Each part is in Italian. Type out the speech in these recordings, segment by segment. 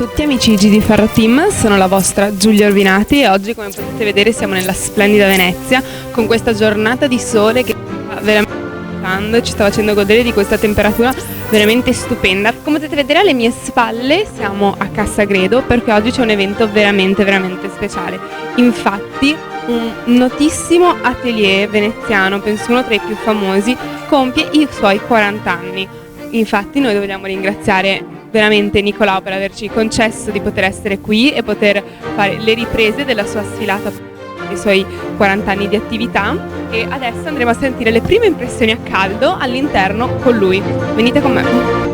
tutti amici di GD Ferro Team, sono la vostra Giulia Urbinati e oggi, come potete vedere, siamo nella splendida Venezia con questa giornata di sole che sta veramente e ci sta facendo godere di questa temperatura veramente stupenda. Come potete vedere alle mie spalle siamo a Cassagredo perché oggi c'è un evento veramente speciale. Infatti un notissimo atelier veneziano, penso uno tra i più famosi, compie i suoi 40 anni. Infatti noi vogliamo ringraziare veramente Nicolao per averci concesso di poter essere qui e poter fare le riprese della sua sfilata dei suoi 40 anni di attività, e adesso andremo a sentire le prime impressioni a caldo all'interno con lui. Venite con me.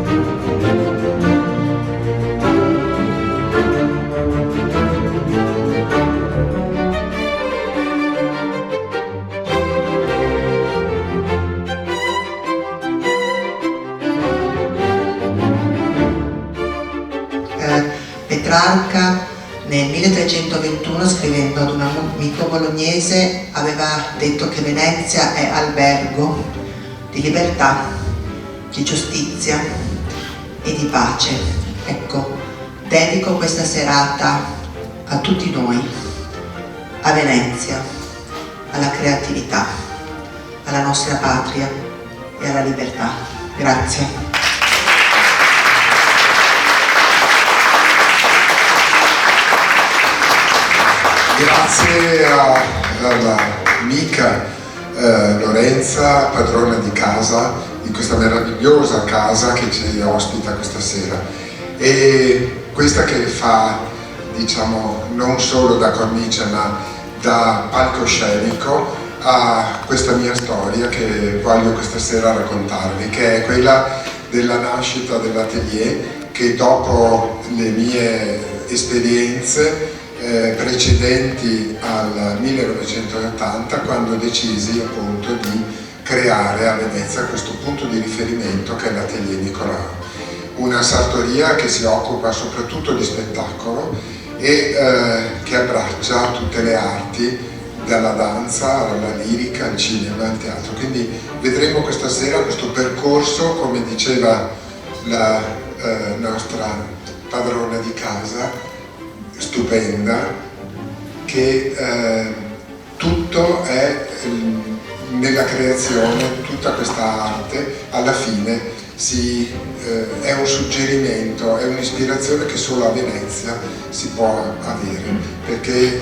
Petrarca nel 1321, scrivendo ad un amico bolognese, aveva detto che Venezia è albergo di libertà, di giustizia e di pace. Ecco, dedico questa serata a tutti noi, a Venezia, alla creatività, alla nostra patria e alla libertà. Grazie. Grazie all'amica Lorenza, padrona di casa, di questa meravigliosa casa che ci ospita questa sera, e questa che fa, diciamo, non solo da cornice ma da palcoscenico a questa mia storia che voglio questa sera raccontarvi, che è quella della nascita dell'atelier, che dopo le mie esperienze precedenti al 1980, quando decisi appunto di creare a Venezia questo punto di riferimento che è l'Atelier Nicolao, una sartoria che si occupa soprattutto di spettacolo e che abbraccia tutte le arti, dalla danza alla lirica, al cinema, al teatro. Quindi vedremo questa sera questo percorso, come diceva la nostra padrona di casa, stupenda, che tutto è nella creazione, tutta questa arte alla fine è un suggerimento, è un'ispirazione che solo a Venezia si può avere, perché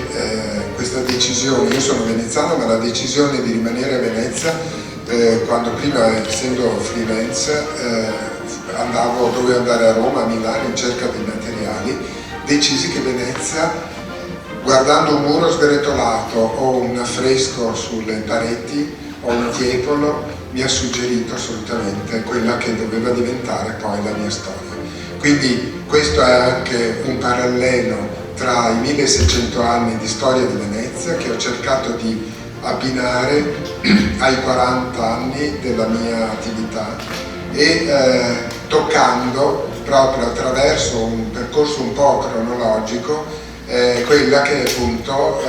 questa decisione, io sono veneziano, ma la decisione di rimanere a Venezia, quando prima, essendo freelance, dovevo andare a Roma, a Milano in cerca dei materiali, decisi che Venezia, guardando un muro sgretolato o un affresco sulle pareti o un tiepolo, mi ha suggerito assolutamente quella che doveva diventare poi la mia storia. Quindi questo è anche un parallelo tra i 1600 anni di storia di Venezia che ho cercato di abbinare ai 40 anni della mia attività e toccando proprio attraverso un percorso un po' cronologico quella che appunto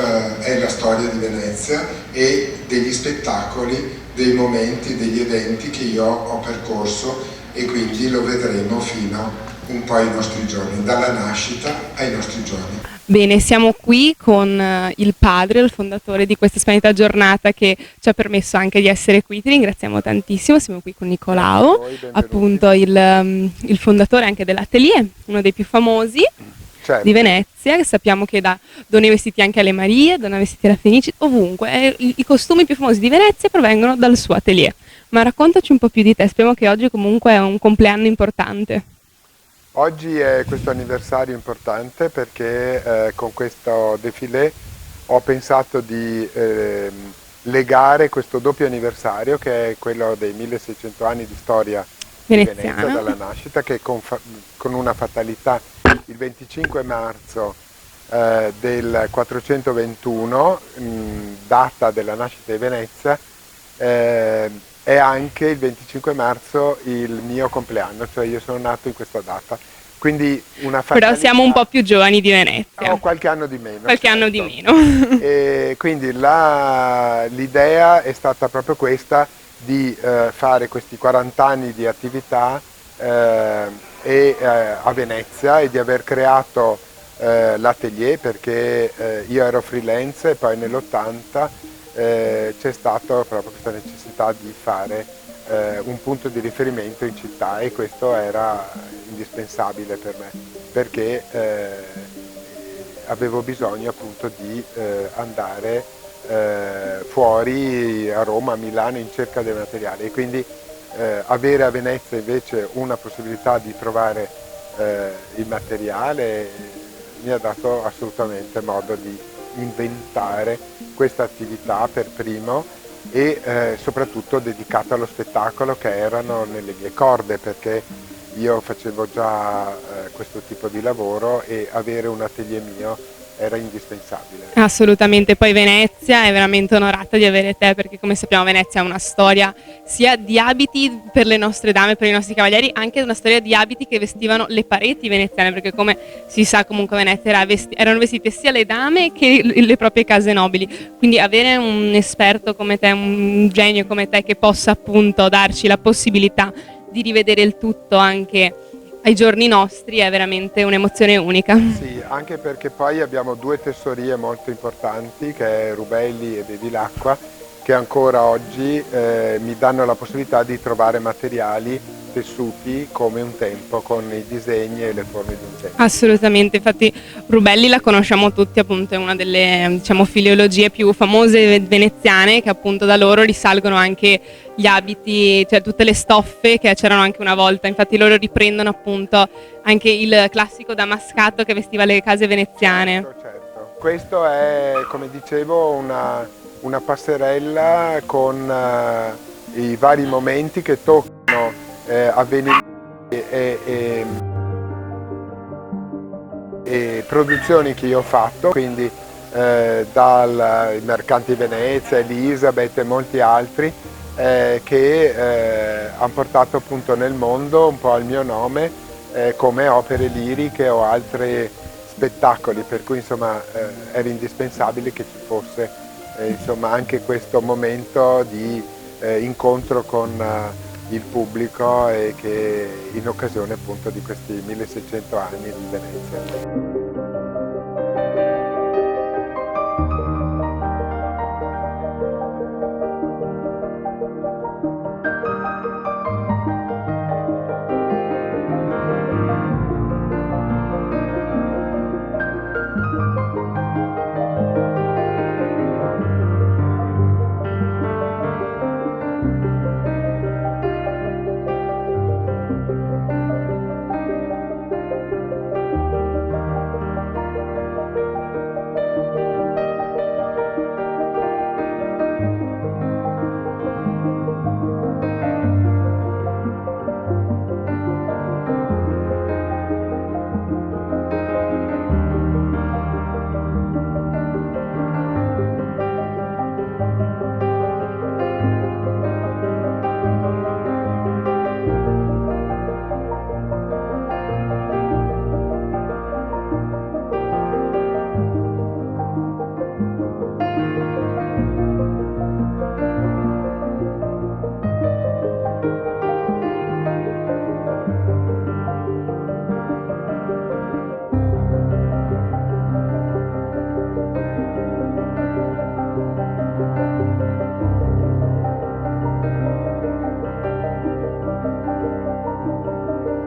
è la storia di Venezia e degli spettacoli, dei momenti, degli eventi che io ho percorso, e quindi lo vedremo fino un po' ai nostri giorni, dalla nascita ai nostri giorni. Bene, siamo qui con il padre, il fondatore di questa splendida giornata che ci ha permesso anche di essere qui. Ti ringraziamo tantissimo. Siamo qui con Nicolao, appunto il fondatore anche dell'Atelier, uno dei più famosi, certo, di Venezia, che sappiamo che dona i vestiti anche alle Marie, dona vestiti alla Fenici, ovunque. I costumi più famosi di Venezia provengono dal suo atelier. Ma raccontaci un po' più di te, speriamo che oggi comunque è un compleanno importante. Oggi è questo anniversario importante perché con questo défilé ho pensato di legare questo doppio anniversario, che è quello dei 1600 anni di storia di Venezia dalla nascita, che con una fatalità il 25 marzo del 421, data della nascita di Venezia, è anche il 25 marzo il mio compleanno, cioè io sono nato in questa data. Quindi una fatalità. Però siamo un po' più giovani di Venezia. Ho qualche anno di meno. Qualche certo. anno di meno. E quindi l'idea è stata proprio questa, di fare questi 40 anni di attività a Venezia e di aver creato l'atelier, perché io ero freelance e poi nell'80 c'è stata proprio questa necessità di fare un punto di riferimento in città, e questo era indispensabile per me, perché avevo bisogno appunto di andare fuori, a Roma, a Milano, in cerca del materiale, e quindi avere a Venezia invece una possibilità di trovare il materiale mi ha dato assolutamente modo di inventare questa attività per primo, e soprattutto dedicata allo spettacolo, che erano nelle mie corde, perché io facevo già questo tipo di lavoro e avere un atelier mio era indispensabile. Assolutamente, poi Venezia è veramente onorata di avere te, perché come sappiamo Venezia ha una storia sia di abiti per le nostre dame, per i nostri cavalieri, anche una storia di abiti che vestivano le pareti veneziane, perché come si sa comunque Venezia erano vestite sia le dame che le proprie case nobili, quindi avere un esperto come te, un genio come te che possa appunto darci la possibilità di rivedere il tutto anche ai giorni nostri è veramente un'emozione unica. Sì, anche perché poi abbiamo due tessorie molto importanti, che è Rubelli e Bevilacqua, che ancora oggi mi danno la possibilità di trovare materiali tessuti come un tempo, con i disegni e le forme di un tempo. Assolutamente, infatti Rubelli la conosciamo tutti, appunto è una delle diciamo filiologie più famose veneziane, che appunto da loro risalgono anche gli abiti, cioè tutte le stoffe che c'erano anche una volta, infatti loro riprendono appunto anche il classico damascato che vestiva le case veneziane. Certo, certo. Questo è, come dicevo, una passerella con i vari momenti che toccano avvenimenti e produzioni che io ho fatto, quindi dai Mercanti di Venezia, Elisabeth e molti altri che hanno portato appunto nel mondo un po' il mio nome come opere liriche o altri spettacoli, per cui insomma era indispensabile che ci fosse insomma anche questo momento di incontro con il pubblico, e che in occasione appunto di questi 1600 anni di Venezia.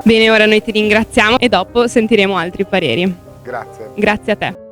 Bene, ora noi ti ringraziamo e dopo sentiremo altri pareri. Grazie. Grazie a te.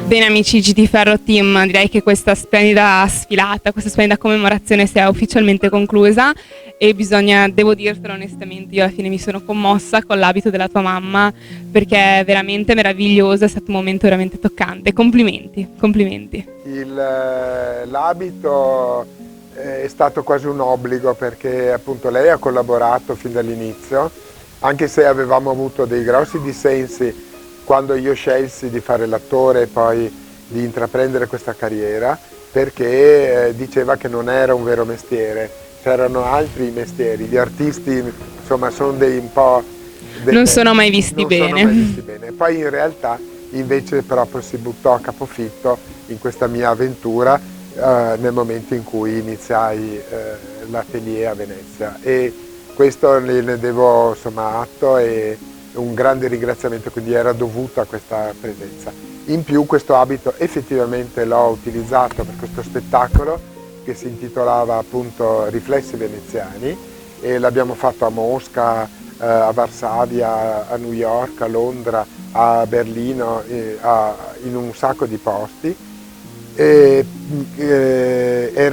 Bene amici GT Ferro Team, direi che questa splendida sfilata, questa splendida commemorazione sia ufficialmente conclusa e devo dirtelo onestamente, io alla fine mi sono commossa con l'abito della tua mamma perché è veramente meraviglioso, è stato un momento veramente toccante, complimenti. L'abito è stato quasi un obbligo perché appunto lei ha collaborato fin dall'inizio, anche se avevamo avuto dei grossi dissensi quando io scelsi di fare l'attore e poi di intraprendere questa carriera, perché diceva che non era un vero mestiere, c'erano altri mestieri, gli artisti insomma sono non sono mai visti bene. Poi in realtà invece proprio si buttò a capofitto in questa mia avventura nel momento in cui iniziai l'atelier a Venezia, e questo ne devo insomma atto e un grande ringraziamento, quindi era dovuto a questa presenza. In più questo abito effettivamente l'ho utilizzato per questo spettacolo che si intitolava appunto Riflessi veneziani, e l'abbiamo fatto a Mosca, a Varsavia, a New York, a Londra, a Berlino, in un sacco di posti. Era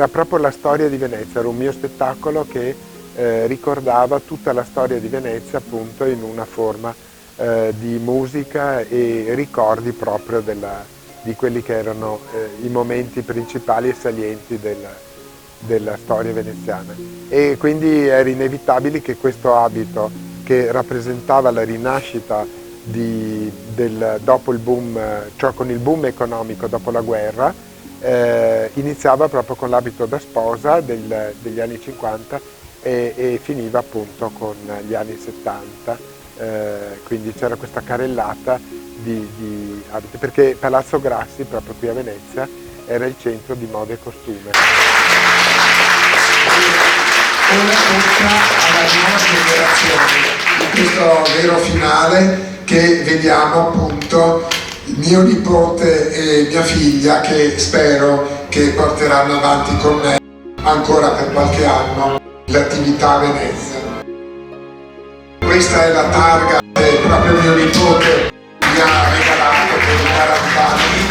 proprio la storia di Venezia, era un mio spettacolo che ricordava tutta la storia di Venezia appunto in una forma di musica e ricordi proprio di quelli che erano i momenti principali e salienti della storia veneziana. E quindi era inevitabile che questo abito, che rappresentava la rinascita dopo il boom, cioè con il boom economico dopo la guerra, iniziava proprio con l'abito da sposa degli anni 50 e finiva appunto con gli anni 70, quindi c'era questa carrellata di abiti, perché Palazzo Grassi, proprio qui a Venezia, era il centro di moda e costume. Ora tocca alla nuova generazione, in questo vero finale che vediamo appunto mio nipote e mia figlia, che spero che porteranno avanti con me ancora per qualche anno l'attività a Venezia. Questa è la targa che proprio mio nipote mi ha regalato per 40 anni.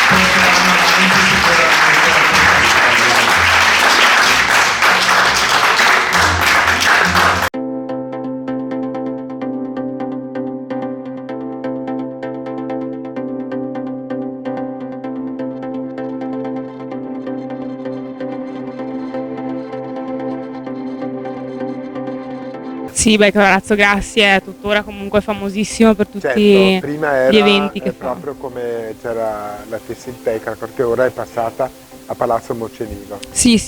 Porteranno avanti sicuramente la storia. Sì, beh, Palazzo Grassi è tuttora comunque famosissimo per tutti Certo, prima gli eventi che fa. proprio come c'era la Tessinteca, perché ora è passata a Palazzo Mocenigo. Sì,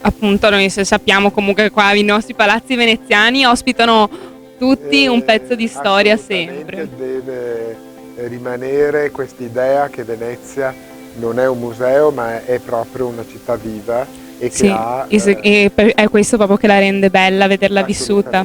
appunto noi sappiamo comunque che qua i nostri palazzi veneziani ospitano tutti un pezzo di storia sempre. Deve rimanere quest'idea che Venezia non è un museo ma è proprio una città viva e che ha... è questo proprio che la rende bella, vederla vissuta.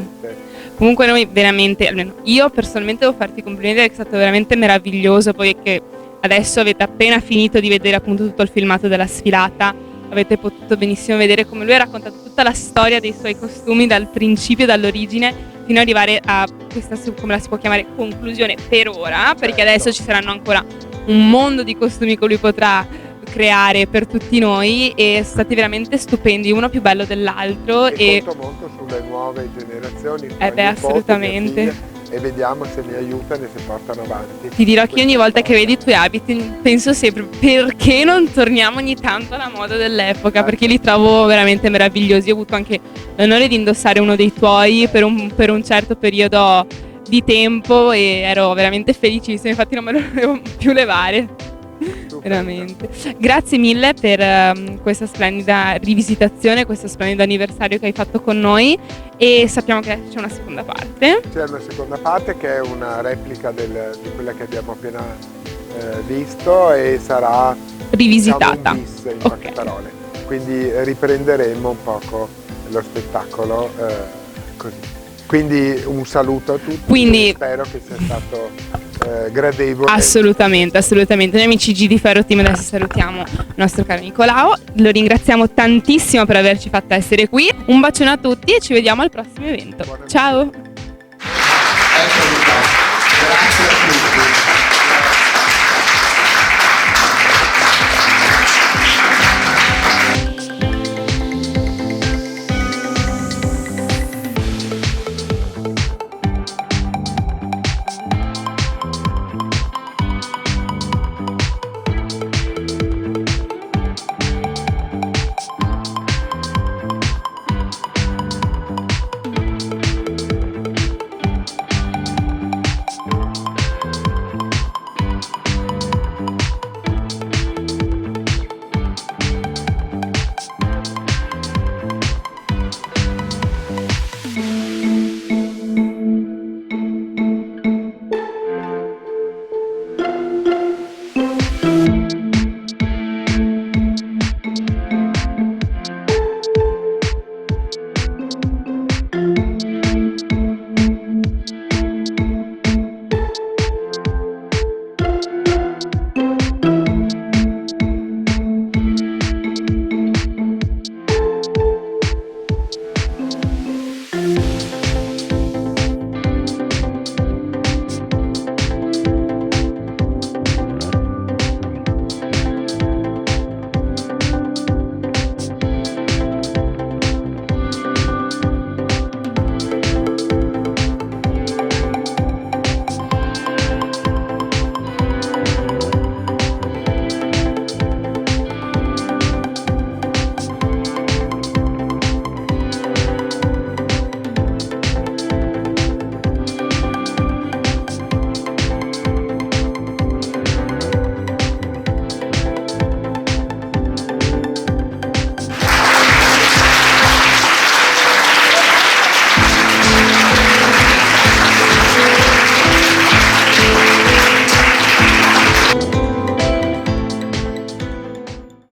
Comunque noi veramente, almeno io personalmente devo farti complimenti perché è stato veramente meraviglioso, poi che adesso avete appena finito di vedere appunto tutto il filmato della sfilata, avete potuto benissimo vedere come lui ha raccontato tutta la storia dei suoi costumi dal principio, dall'origine, fino ad arrivare a questa, come la si può chiamare, conclusione per ora, perché adesso ci saranno ancora un mondo di costumi che lui potrà creare per tutti noi, e sono stati veramente stupendi, uno più bello dell'altro, e conto molto sulle nuove generazioni, assolutamente, e vediamo se mi aiutano e se portano avanti. Ti dirò che ogni volta che vedi i tuoi abiti penso sempre perché non torniamo ogni tanto alla moda dell'epoca, perché li trovo veramente meravigliosi. Ho avuto anche l'onore di indossare uno dei tuoi per un certo periodo di tempo e ero veramente felicissima, infatti non me lo dovevo più levare. Veramente. Grazie mille per questa splendida rivisitazione, questo splendido anniversario che hai fatto con noi, e sappiamo che adesso c'è una seconda parte. C'è una seconda parte che è una replica di quella che abbiamo appena visto e sarà rivisitata, diciamo, un bis, in poche parole. Quindi riprenderemo un poco lo spettacolo così. Quindi un saluto a tutti, spero che sia stato gradevole. Assolutamente. Noi amici GT Ferro Team adesso salutiamo il nostro caro Nicolao, lo ringraziamo tantissimo per averci fatto essere qui, un bacione a tutti e ci vediamo al prossimo evento. Ciao! Eccomi qua, grazie a tutti.